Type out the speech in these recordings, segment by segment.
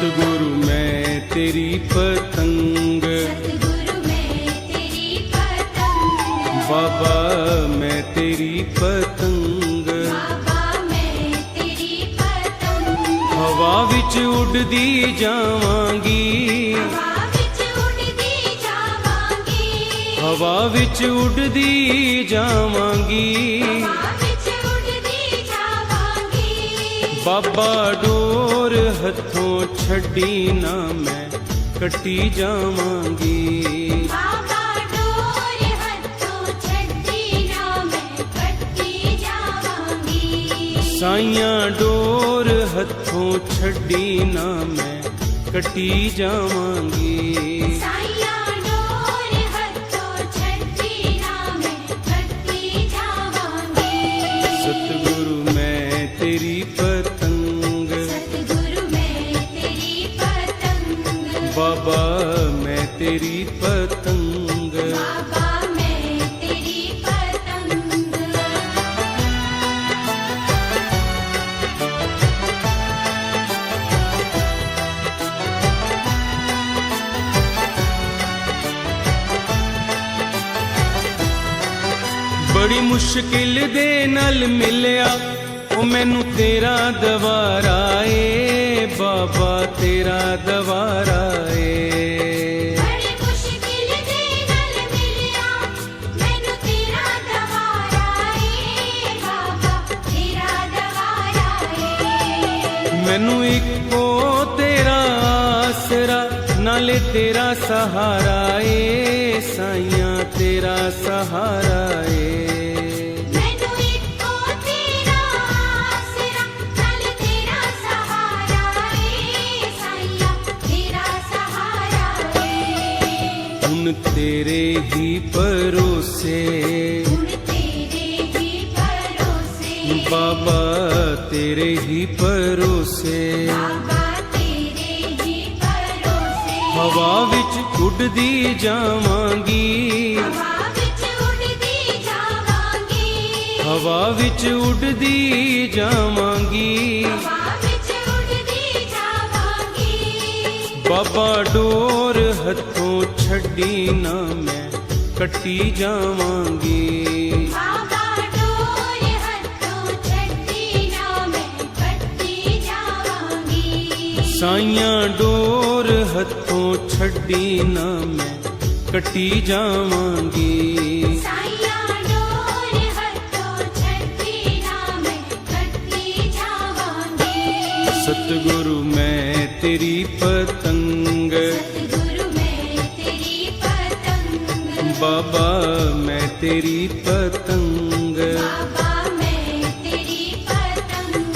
सतगुरु मैं तेरी पतंग, सतगुरु मैं तेरी पतंग, बाबा मैं तेरी पतंग। बाबा मैं तेरी पतंग, हवा विच उड़दी जावांगी, हवा विच उड़दी जावांगी, हवा विच उड़दी जावांगी। हवा विच उड़दी जावांगी। बाबा डोर हथों छड्डी ना मैं कटी जावांगी। बाबा डोर हथों छड्डी ना मैं कटी जावांगी। साइयां डोर हथों छड्डी ना मैं कटी जावांगी। साइयां डोर हथों छड्डी ना मैं कटी जावांगी। सतगुरु मैं तेरी पतंग, सतगुरु मैं तेरी पतंग, बाबा मैं तेरी पतंग। बाबा मैं तेरी पतंग। बड़ी मुश्किल दे नाल मिलिया ओ मैनू तेरा दवारा ए, बाबा तेरा दवारा ए। बड़ी मुश्किल दे नाल मिलिया मैनू तेरा दवारा ए, बाबा तेरा दवारा ए। मैनू इको तेरा आसरा नाले तेरा सहारा ए, साइयां तेरा सहारा ए। मैनू इको तेरा आसरा नाल तेरा सहारा ए, साइया तेरा सहारा ए। हुन तेरे ही भरोसे हुण तेरे ही भरोसे, बाबा तेरे ही भरोसे। बाबा तेरे ही भरोसे। हवा विच उड़दी जावांगी, हवा विच उड़दी जावांगी, हवा विच उड़दी जावांगी। हवा विच उड़दी जावांगी। बाबा डोर हथों छड्डी ना मैं कटी जावांगी। बाबा डोर हथों छड्डी ना मैं कटी जावांगी। साइयां डोर हथों छड्डी ना मैं कटी जावांगी। साइयां डोर हथों छड्डी ना मैं कटी जावांगी। सतगुरु मैं तेरी पतंग, सतगुरु मैं तेरी पतंग, बाबा मैं तेरी पतंग। बाबा मैं तेरी पतंग।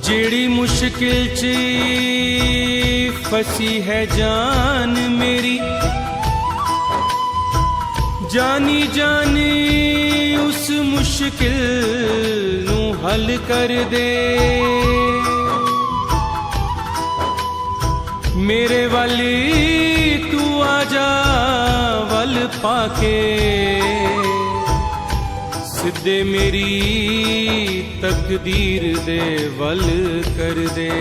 जेड़ी मुश्किल च फसी है जान मेरी, जानी जानी उस मुश्किल नू हल कर दे। मेरे वाली तू आजा वल पाके, सिद्धे मेरी तकदीर दे वल कर दे।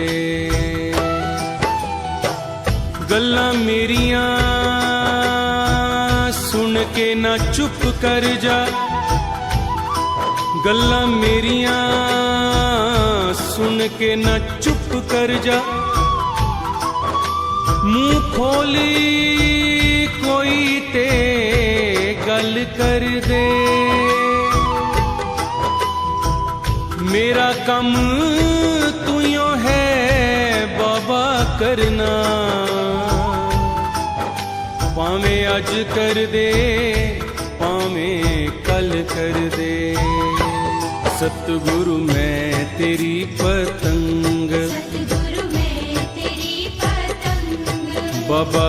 गल्लां मेरियां सुन के ना चुप कर जा, गल्लां मेरियां सुन के ना चुप कर जा। मुंह खोली कोई ते गल कर दे। मेरा कम तुयो है बाबा करना, पावें अज कर दे पावें कल कर दे। सतगुरु मैं तेरी पतंग, सतगुरु मैं तेरी पतंग, बाबा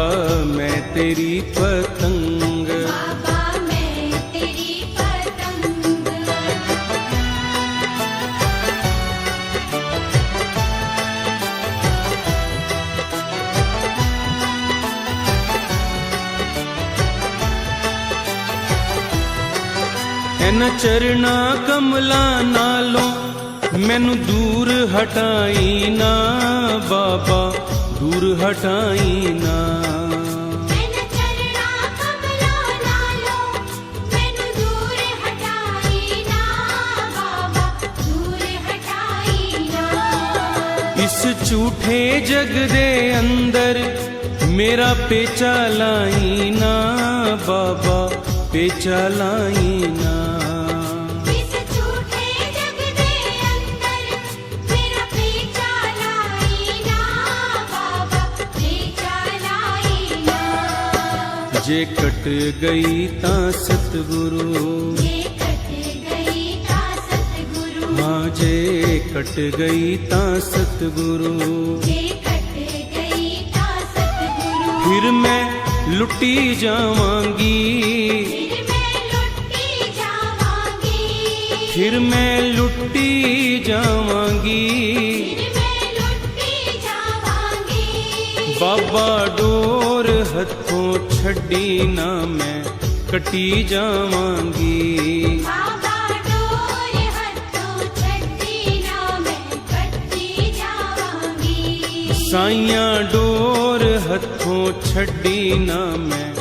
मैं तेरी पतंग। बाबा मैं तेरी पतंग। ਇਹਨਾਂ ਚਰਨਾ ਕਮਲਾਂ ਨਾਲੋਂ ਮੈਨੂੰ ਦੂਰ ਹਟਾਈ ਨਾ ਬਾਬਾ, ਦੂਰ ਹਟਾਈ ਨਾ। ਇਹਨਾਂ ਚਰਨਾਂ ਕਮਲਾਂ ਨਾਲੋਂ ਮੈਨੂੰ ਦੂਰ ਹਟਾਈ ਨਾ ਬਾਬਾ, ਦੂਰ ਹਟਾਈ ਨਾ। ਇਸ ਝੂਠੇ ਜਗ ਦੇ ਅੰਦਰ ਮੇਰਾ ਪੇਚਾ ਲਾਈ ਨਾ ਬਾਬਾ, ਪੇਚਾ ਲਾਈ ਨਾ। ਇਸ ਝੂਠੇ ਜਗ ਦੇ ਅੰਦਰ ਮੇਰਾ ਪੇਚਾ ਲਾਈ ਨਾ ਬਾਬਾ, ਪੇਚਾ ਲਾਈ ਨਾ। ਜੇ ਕਟ ਗਈ ਤਾਂ ਸਤਿਗੁਰੂ, ਜੇ ਕੱਟ ਗਈ ਤਾਂ ਸਤਿਗੁਰੂ, ਹਾਂ ਜੇ ਕਟ ਗਈ ਤਾਂ ਸਤਿਗੁਰੂ, ਜੇ ਕੱਟ ਗਈ ਤਾਂ ਸਤਿਗੁਰੂ। ਫਿਰ ਮੈਂ ਲੁੱਟੀ ਜਾਵਾਂਗੀ, ਫਿਰ ਮੈਂ ਲੁੱਟੀ ਜਾਵਾਂਗੀ, ਫਿਰ ਮੈਂ ਲੁੱਟੀ ਜਾਵਾਂਗੀ। ਫਿਰ ਮੈਂ ਲੁੱਟੀ ਜਾਵਾਂਗੀ। ਬਾਬਾ ਡੋਰ ਹੱਥੋਂ ਛੱਡੀ ਨਾ ਮੈਂ ਕੱਟੀ ਜਾਵਾਂਗੀ। ਬਾਬਾ ਡੋਰ ਹੱਥੋਂ ਛੱਡੀ ਨਾ ਮੈਂ ਕੱਟੀ ਜਾਵਾਂਗੀ। ਸਾਈਆਂ ਡੋਰ ਹੱਥੋਂ ਛੱਡੀ ਨਾ ਮੈਂ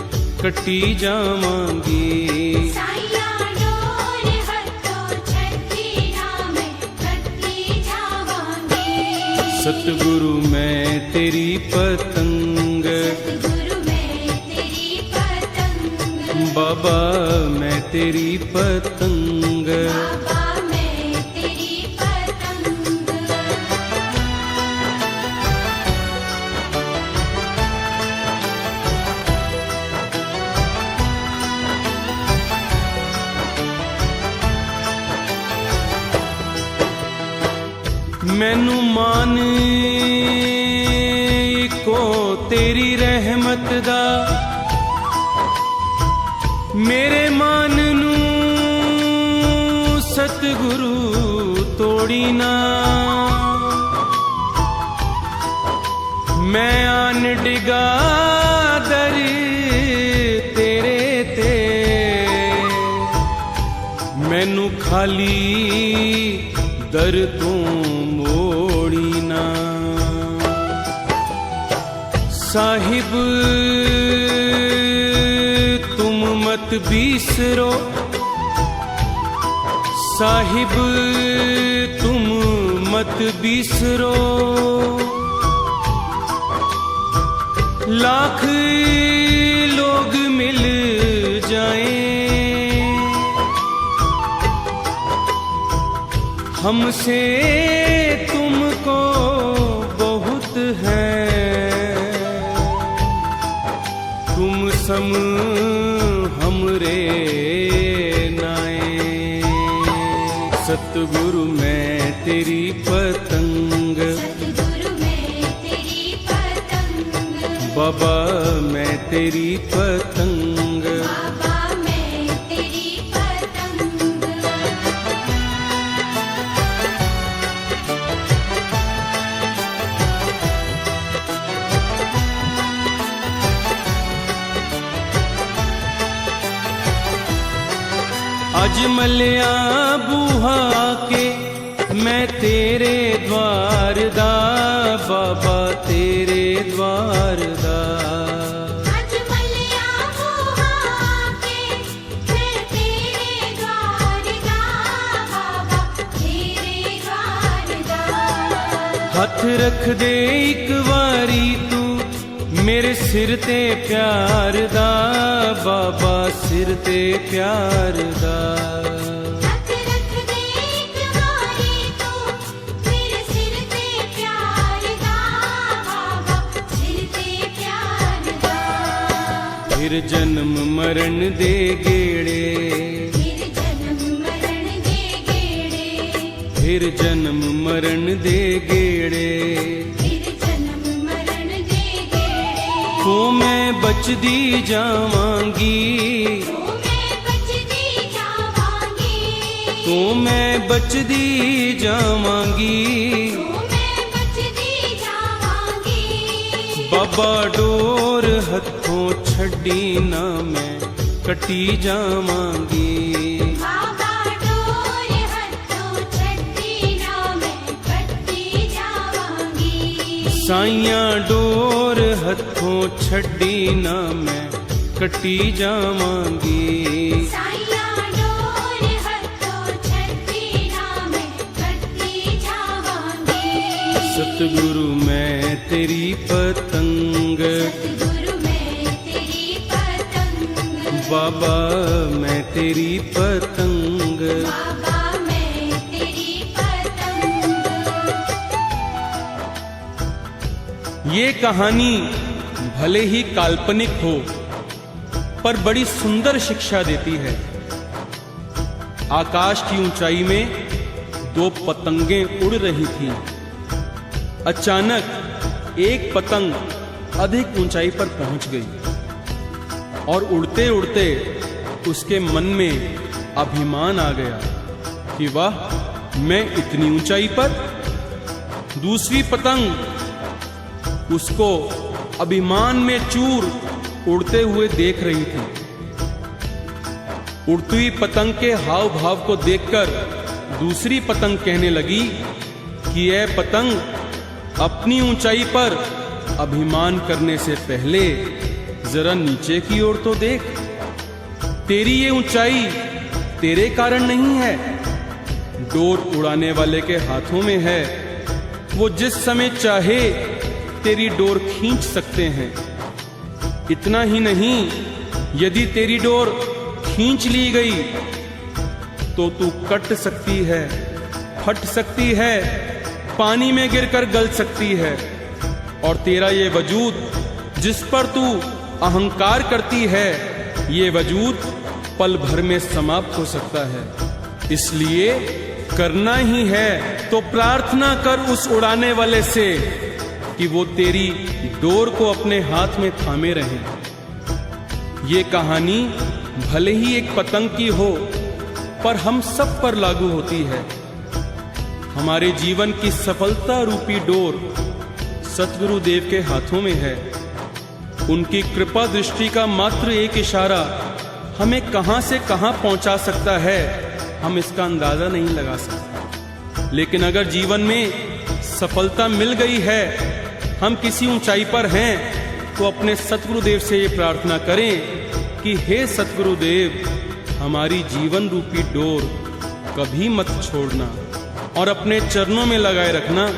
ਕੱਟੀ ਜਾਵਾਂਗੀ। ਸਾਈਆਂ ਡੋਰ ਹੱਥੋਂ ਛੱਡੀ ਨਾ ਮੈਂ ਕੱਟੀ ਜਾਵਾਂਗੀ। ਸਤਿਗੁਰੂ ਮੈਂ ਤੇਰੀ ਪਤੰਗ, ਸਤਿਗੁਰੂ ਮੈਂ ਤੇਰੀ ਪਤੰਗ, ਬਾਬਾ ਮੈਂ ਤੇਰੀ ਪਤੰਗ। ਬਾਬਾ ਮੈਂ ਤੇਰੀ ਪਤੰਗ। ਮੈਨੂੰ ਮਾਨ ਇੱਕੋ ਤੇਰੀ ਰਹਿਮਤ ਦਾ, ਮੇਰੇ ਮਨ ਨੂੰ ਸਤਿਗੁਰੂ ਤੋੜੀ ਨਾ। ਮੈਂ ਆਨ ਡਿਗਾ ਦਰ ਤੇਰੇ ਤੇ, ਮੈਨੂੰ ਖਾਲੀ ਦਰ ਤੋਂ ਮੋੜੀ ਨਾ। ਸਾਹਿਬ तुम मत बिसरो, साहिब तुम मत बिसरो। लाख लोग मिल जाएं हमसे तुमको बहुत है, तुम सम हमरे नाए। सतगुरु मैं तेरी पतंग, सतगुरु मैं तेरी पतंग, बाबा मैं तेरी पतंग। बाबा मैं तेरी पतंग। अज मलिया बूहा के मैं तेरे द्वार दा, बाबा तेरे द्वार दा। अज मलिया बूहा के मैं तेरे द्वार दा, बाबा तेरे द्वार दा। हथ रख दे एक वारी तू मेरे सिर ते प्यार दा, बाबा सिर ते प्यार दा। हथ रख दे एक वारी तू मेरे सिर ते प्यार दा, बाबा सिर ते प्यार दा। फिर जन्म मरण दे गेड़े, फिर जन्म मरण दे गेड़े, फिर जन्म मरण दे गेड़े। फिर जन्म मरण दे गेड़े। तो मैं बचदी जावांगी, तो मैं बचदी जावांगी, तो मैं बचदी जावांगी। तो मैं बचदी जावांगी। बाबा डोर हथों छड़ी ना मैं कटी जावांगी। बाबा साइयां डोर हथों छड्डी ना मैं कटी जावांगी। साइयां डोर हथों छड्डी ना मैं कटी जावांगी। सतगुरु मैं तेरी पतंग, सतगुरु मैं तेरी पतंग, बाबा मैं तेरी पतंग। बाबा मैं तेरी पतंग। ये कहानी भले ही काल्पनिक हो पर बड़ी सुंदर शिक्षा देती है। आकाश की ऊंचाई में दो पतंगें उड़ रही थीं। अचानक एक पतंग अधिक ऊंचाई पर पहुंच गई और उड़ते उड़ते उसके मन में अभिमान आ गया कि वाह, मैं इतनी ऊंचाई पर। दूसरी पतंग उसको अभिमान में चूर उड़ते हुए देख रही थी। उड़ती हुई पतंग के हाव भाव को देखकर दूसरी पतंग कहने लगी कि यह पतंग, अपनी ऊंचाई पर अभिमान करने से पहले जरा नीचे की ओर तो देख। तेरी ये ऊंचाई तेरे कारण नहीं है, डोर उड़ाने वाले के हाथों में है। वो जिस समय चाहे तेरी डोर खींच सकते हैं। इतना ही नहीं, यदि तेरी डोर खींच ली गई तो तू कट सकती है, फट सकती है, पानी में गिरकर गल सकती है और तेरा ये वजूद जिस पर तू अहंकार करती है, ये वजूद पल भर में समाप्त हो सकता है। इसलिए करना ही है तो प्रार्थना कर उस उड़ाने वाले से कि वो तेरी डोर को अपने हाथ में थामे रहे। ये कहानी भले ही एक पतंग की हो पर हम सब पर लागू होती है। हमारे जीवन की सफलता रूपी डोर सतगुरु देव के हाथों में है। उनकी कृपा दृष्टि का मात्र एक इशारा हमें कहां से कहां पहुंचा सकता है, हम इसका अंदाजा नहीं लगा सकते। लेकिन अगर जीवन में सफलता मिल गई है, हम किसी ऊंचाई पर हैं, तो अपने सतगुरुदेव से ये प्रार्थना करें कि हे सतगुरुदेव, हमारी जीवन रूपी डोर कभी मत छोड़ना और अपने चरणों में लगाए रखना।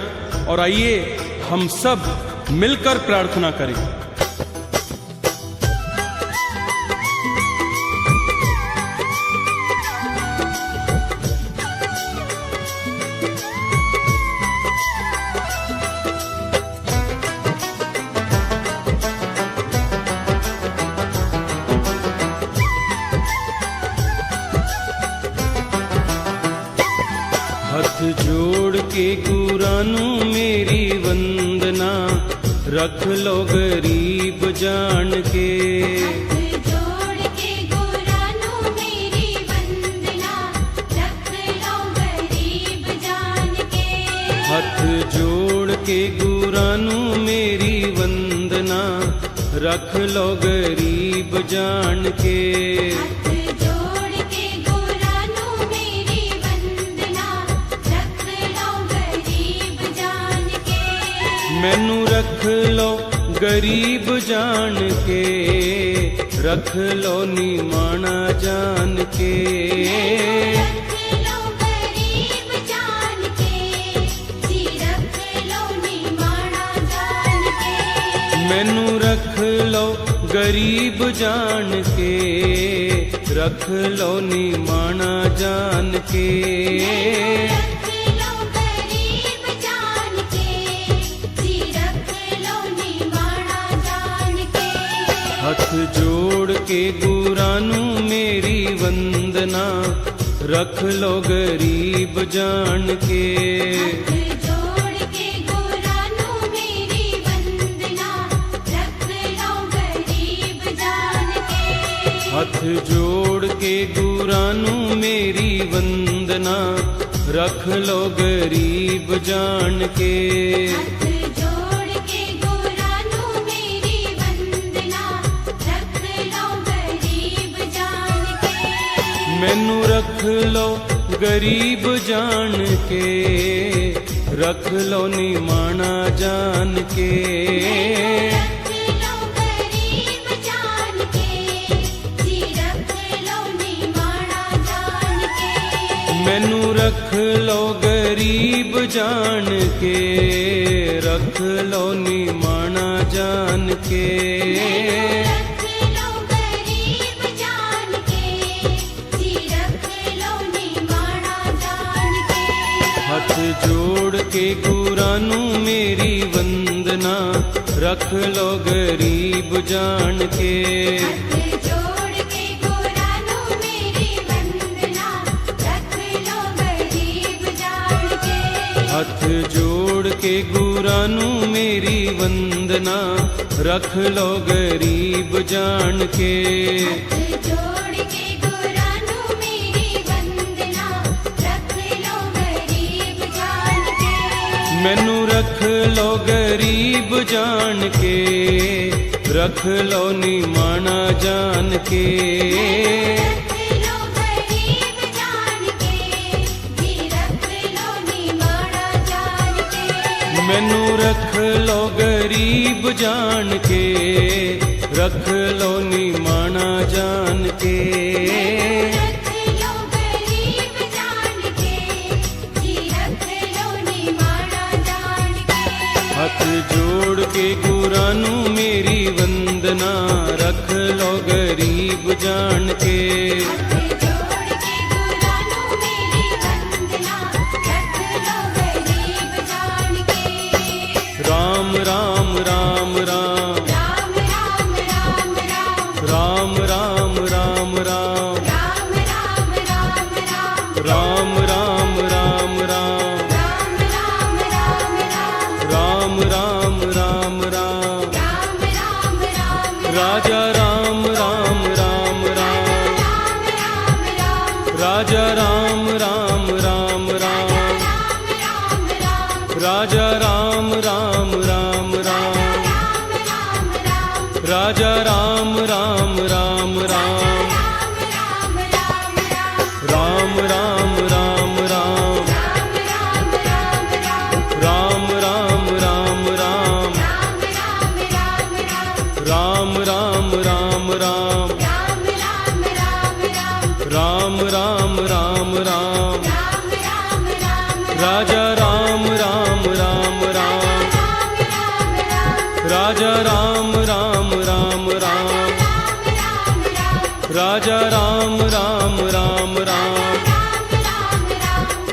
और आइए हम सब मिलकर प्रार्थना करें। हाथ जोड़ के गुरानू मेरी वंदना, रख लो गरीब जान के। हाथ जोड़ के गुरानू मेरी वंदना, रख लो गरीब जान के। हाथ जोड़ के गुरानू मेरी वंदना, रख लो गरीब जान के। मैनू रख लो गरीब जान के, रख लो निमाना जान के। मैनू रख लो गरीब जान के, रख लो निमाना जान के। हाथ जोड़ के गुरानू मेरी वंदना, रख लो गरीब जान के। हाथ जोड़ के गुरानू मेरी वंदना, रख लो गरीब जान के। मैनू रख लो गरीब जान के, रख लो निमाना जान के। रख लो गरीब जान के, जी रख लो निमाना जान के। मैनू रख लो गरीब जान के, रख लो निमाना जान के। रख लो गरीब जान के, जी रख लो निमाना जान के। हथ जोड़ के गुरां नू मेरी वंदना, रख लो गरीब जान के। हाथ जोड़ के गुरां नू मेरी वंदना, रख लो गरीब जान के। हथ जोड़ के गुरां नू मेरी वंदना, रख लो गरीब जान के। हाथ जोड़ के गुरां नू मेरी वंदना, रख लो गरीब जान के। मैनू रख लो गरीब जान के, रख लो निमाना जान के। रख लो गरीब जान के, जी रख लो निमाना जान के। मैनू रख लो गरीब जान के, रख लो निमाना जान के। रख लो गरीब जान के, जी रख लो निमाना जान के। हथ जोड़ के गुरां नू मेरी वंदना, रख लो गरीब जान के। हाथ जोड़ के गुरां नू मेरी वंदना, रख लो गरीब जान के। राम राम राम राम, राम राम राम राम, राम राम राम राम, राम राम राम राम, राम राम राम राम, राम राम राम राम, राम राम राम राम, राम राम राम राजा राम राम राम राम, राम राम राम, राजा राम राम राम राम, राम राम राम, राजा राम राम राम राम, राजा राम राम राम राम, राम राम राम राम, राम राम राम राम, राम राम राम राम, राम राम राम राम, राजा राम राम राम राम, राजा राम राम राम राम, राजा राम राम राम राम,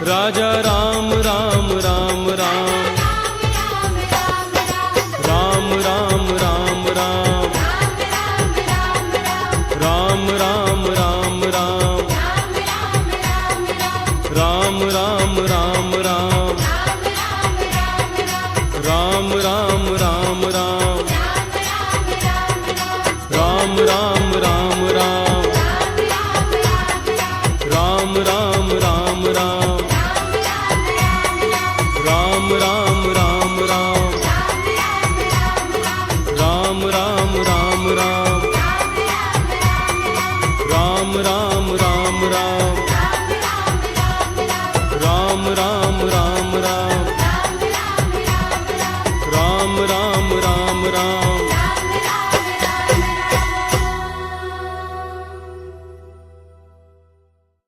राजा राम राम राम राम, राम राम राम राम, राम राम राम राम, राम राम राम राम, राम राम राम राम, राम राम राम राम, राम राम राम राम, राम राम राम राम, राम राम राम राम, राम राम राम